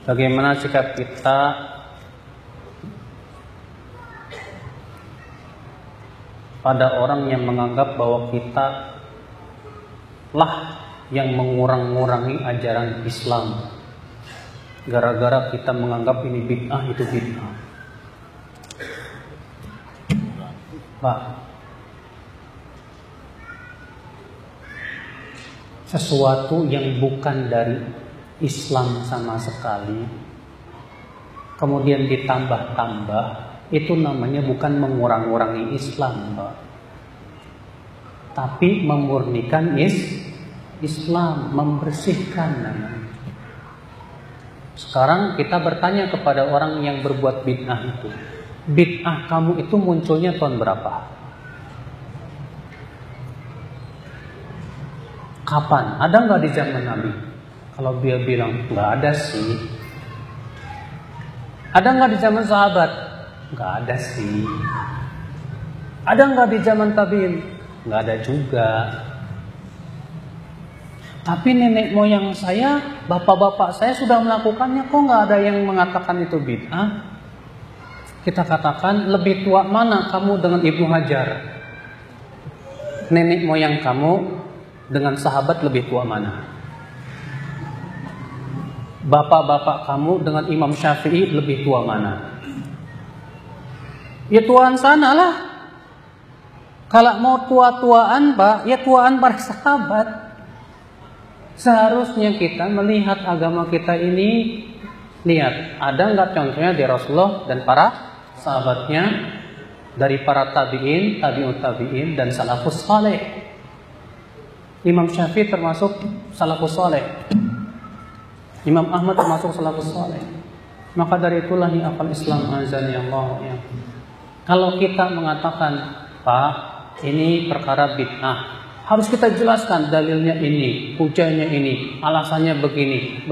Bagaimana sikap kita pada orang yang menganggap bahwa kita lah yang mengurang-ngurangi ajaran Islam gara-gara kita menganggap ini bid'ah, itu bid'ah. Pak, sesuatu yang bukan dari Islam sama sekali kemudian ditambah-tambah, itu namanya bukan mengurang-ngurangi Islam, Pak, tapi memurnikan Islam, membersihkan namanya. Sekarang kita bertanya kepada orang yang berbuat bid'ah itu, bid'ah kamu itu munculnya tahun berapa? Kapan? Ada nggak di zaman Nabi? Kalau dia bilang nggak ada sih. Ada nggak di zaman sahabat? Nggak ada sih. Ada nggak di zaman tabi'in? Nggak ada juga. Tapi nenek moyang saya, bapak-bapak saya sudah melakukannya, kok nggak ada yang mengatakan itu bid'ah? Kita katakan, lebih tua mana kamu dengan Ibnu Hajar? Nenek moyang kamu dengan sahabat lebih tua mana? Bapak-bapak kamu dengan Imam Syafi'i lebih tua mana? Ya tuaan sana lah. Kalau mau tua-tuaan, Pak, ya tuaan para sahabat. Seharusnya kita melihat agama kita ini, lihat ada nggak contohnya di Rasulullah dan para sahabatnya, dari para tabi'in, tabi'ut tabi'in, dan salafus saleh. Imam Syafi'i termasuk salafus saleh, Imam Ahmad termasuk salafus saleh. Maka dari itulah ya akal Islam azani Allah ya. Kalau kita mengatakan, Pak, ini perkara bid'ah, harus kita jelaskan dalilnya ini, hujahnya ini, alasannya begini.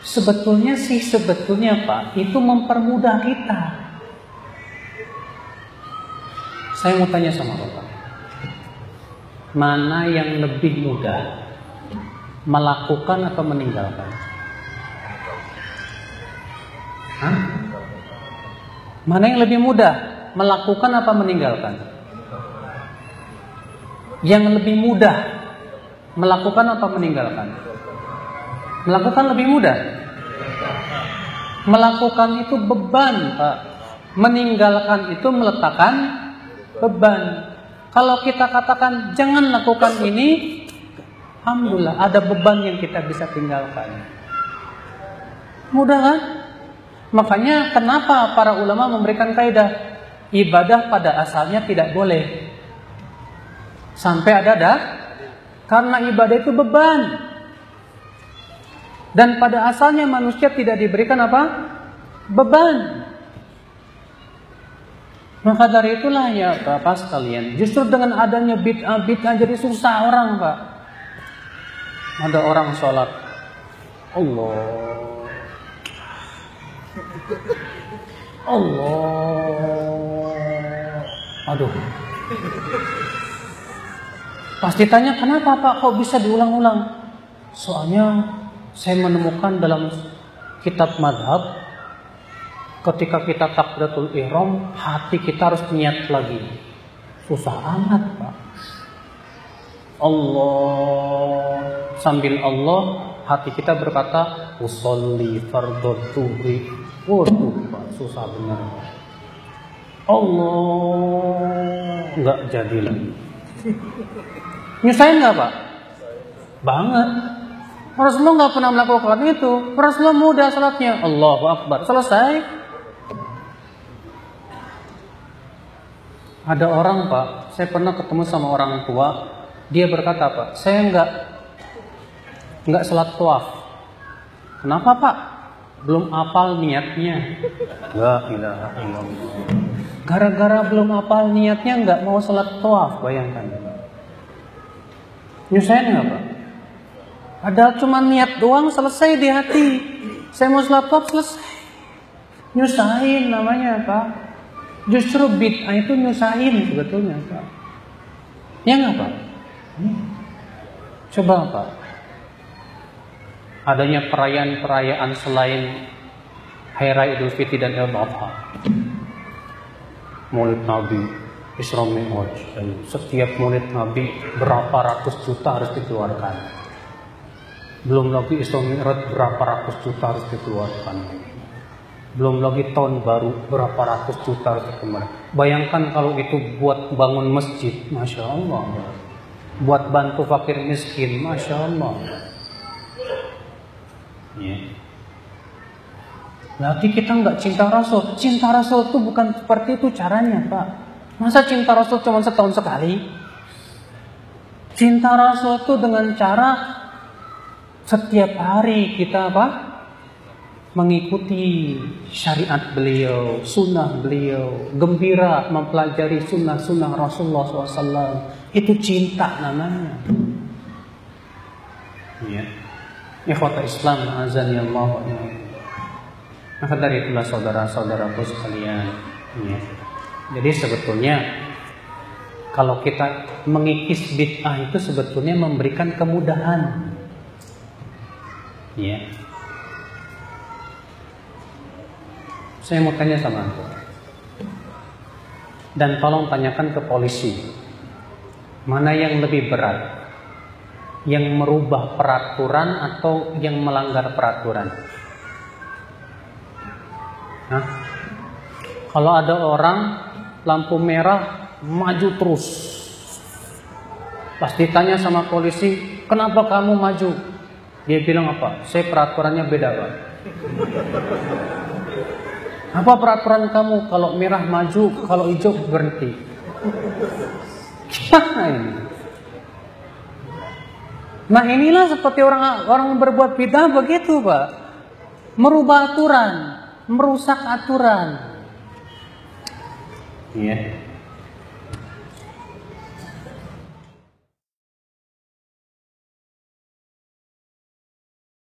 Sebetulnya Pak, itu mempermudah kita. Saya mau tanya sama Bapak, mana yang lebih mudah, melakukan atau meninggalkan? Hah? Mana yang lebih mudah, melakukan atau meninggalkan? Yang lebih mudah, melakukan atau meninggalkan? Melakukan lebih mudah. Melakukan itu beban, Pak. Meninggalkan itu meletakkan beban. Kalau kita katakan jangan lakukan ini, alhamdulillah ada beban yang kita bisa tinggalkan. Mudah kan? Makanya kenapa para ulama memberikan kaidah ibadah pada asalnya tidak boleh sampai ada karena ibadah itu beban. Dan pada asalnya manusia tidak diberikan apa? Beban. Maka dari itulah ya Bapak sekalian, justru dengan adanya bid'ah jadi susah orang, Pak. Ada orang sholat, Allah, aduh. Pasti tanya, kenapa Pak kok bisa diulang-ulang? Soalnya saya menemukan dalam kitab madhab, ketika kita takbiratul ihram, hati kita harus niat lagi. Susah amat, Pak. Allah, sambil Allah, hati kita berkata, usolli fardhu zuhri. Waduh, Pak, susah benar. Allah, nggak jadi lagi. Nyusahin nggak, Pak? Banget. Rasulullah nggak pernah melakukan itu. Rasulullah mudah salatnya, Allahu Akbar, selesai. Ada orang, Pak, saya pernah ketemu sama orang tua, dia berkata, Pak, saya nggak salat tawaf. Kenapa, Pak? Belum hafal niatnya. La ilaha illallah. Gara-gara belum hafal niatnya nggak mau salat tawaf, bayangkan. Nyusahin nggak, Pak? Padahal cuma niat doang, selesai di hati. Saya mau salat tawaf, selesai. Nyusahin namanya, Pak. Justru bid'ah itu nyusahin sebetulnya, Pak. Ya nggak, Pak? Coba, Pak. adanya perayaan-perayaan selain Hari Raya Idul Fitri dan Idul Adha. Maulid Nabi, Isra Mi'raj, dan setiap maulid Nabi berapa ratus juta harus dikeluarkan. Belum lagi Isra Mi'raj berapa ratus juta harus dikeluarkan. Belum lagi tahun baru berapa ratus juta harus dikeluarkan. Bayangkan kalau itu buat bangun masjid, Masya Allah. Buat bantu fakir miskin, Masya Allah. Ya. Berarti kita nggak cinta Rasul. Cinta Rasul itu bukan seperti itu caranya, Pak. Masa cinta Rasul cuma setahun sekali? Cinta Rasul itu dengan cara setiap hari kita apa? Mengikuti syariat beliau, sunnah beliau, gembira mempelajari sunnah-sunnah Rasulullah SAW. Itu cinta namanya. Ya. Ikhwata Islam, azani Allah wa iyyakum. Maka dari itulah saudara-saudaraku sekalian, ya. Jadi sebetulnya kalau kita mengikis bid'ah itu sebetulnya memberikan kemudahan, ya. Saya mau tanya sama Anda, dan tolong tanyakan ke polisi, mana yang lebih berat, yang merubah peraturan atau yang melanggar peraturan? Nah, kalau ada orang lampu merah maju terus, pas ditanya sama polisi, kenapa kamu maju? Dia bilang apa? Saya peraturannya beda, Pak. Apa peraturan kamu? Kalau merah maju, kalau hijau berhenti. Gimana ini? Nah, inilah seperti orang berbuat bid'ah begitu, Pak. Merubah aturan, merusak aturan. Ya.